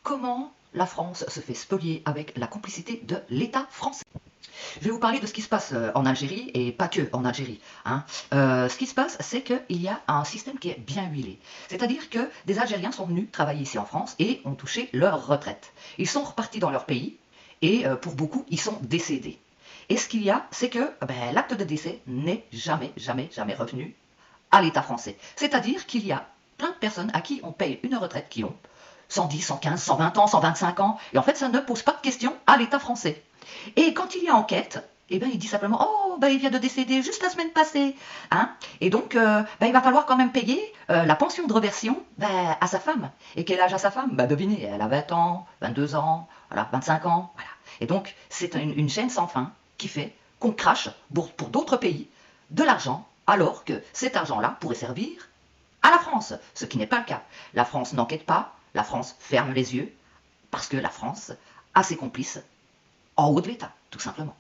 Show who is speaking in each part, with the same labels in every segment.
Speaker 1: comment la France se fait spolier avec la complicité de l'État français. Je vais vous parler de ce qui se passe en Algérie, et pas que en Algérie. Ce qui se passe, c'est qu'il y a un système qui est bien huilé. C'est-à-dire que des Algériens sont venus travailler ici en France et ont touché leur retraite. Ils sont repartis dans leur pays, et pour beaucoup, ils sont décédés. Et ce qu'il y a, c'est que l'acte de décès n'est jamais revenu à l'État français. C'est-à-dire qu'il y a plein de personnes à qui on paye une retraite qui ont 110, 115, 120 ans, 125 ans, et en fait ça ne pose pas de question à l'État français. Et quand il y a enquête, il dit simplement « Oh, il vient de décéder juste la semaine passée. » Et donc, il va falloir quand même payer la pension de réversion à sa femme. Et quel âge a sa femme? Devinez, elle a 20 ans, 22 ans, voilà, 25 ans. Voilà. Et donc, c'est une chaîne sans fin qui fait qu'on crache pour d'autres pays de l'argent, alors que cet argent-là pourrait servir à la France, ce qui n'est pas le cas. La France n'enquête pas, la France ferme les yeux, parce que la France a ses complices en haut de l'État, tout simplement.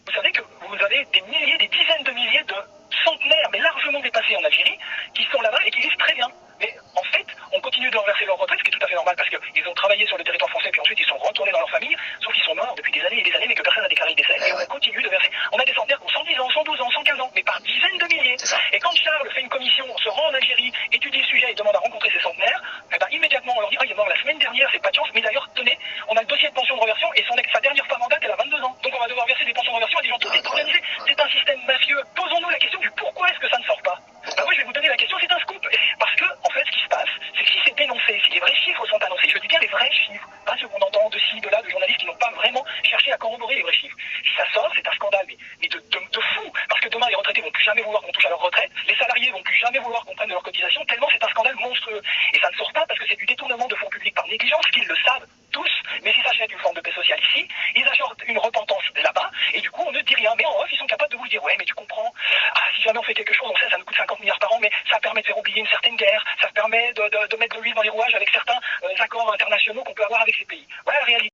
Speaker 2: Vous savez que vous avez des milliers, des dizaines de milliers de centenaires, mais largement dépassés en Algérie, qui sont là-bas et qui vivent très bien. Mais en fait, on continue de leur verser leur retraite, ce qui est tout à fait normal, parce qu'ils ont travaillé sur le territoire français, puis ensuite ils sont retournés dans leur famille, sauf qu'ils sont morts depuis des années et des années, mais que personne n'a déclaré le décès, et on continue de verser. On a des centenaires qui ont 110 ans, 112 ans, 115 ans, mais par dizaines de milliers. Et quand Charles fait une commission, se rend en Algérie, étudie le sujet et demande à rencontrer ces centenaires, immédiatement on leur dit « Ah, il est mort la semaine dernière, c'est pas de chance, mais d'ailleurs, tenez, on a le dossier de pension de reversion, et sa dernière femme en date, elle a 22 ans. Donc on va devoir verser des pensions de reversion à des gens tout organisés. C'est un système mafieux. Posons-nous la question du pourquoi est-ce que ça ne sort pas. Moi je vais vous donner la question, c'est un scoop. Parce que, en fait, ce qui se passe, c'est que si c'est dénoncé, si les vrais chiffres sont annoncés, je dis bien les vrais chiffres, pas ce qu'on entend de ci, de là, de journalistes qui n'ont pas vraiment cherché à corroborer les vrais chiffres. Si ça sort, c'est un scandale, mais de fou. Parce que demain, les retraités vont plus jamais vouloir qu'on touche à leur retraite, les salariés vont plus jamais vouloir qu'on prenne de leurs cotisations, tellement c'est un scandale monstrueux. Et ça ne sort pas parce que c'est du détournement de fonds publics par négligence, qu'ils le savent tous, mais ils achètent une forme de paix sociale ici, ils achètent une repentance là-bas, et du coup on ne dit rien. Mais en off, ils sont capables de vous dire « Ouais, mais tu comprends, si jamais on fait quelque chose, on sait, ça nous coûte 50 milliards par an, mais ça permet de faire oublier une certaine guerre, ça permet de mettre de l'huile dans les rouages avec certains accords internationaux qu'on peut avoir avec ces pays. » Voilà la réalité.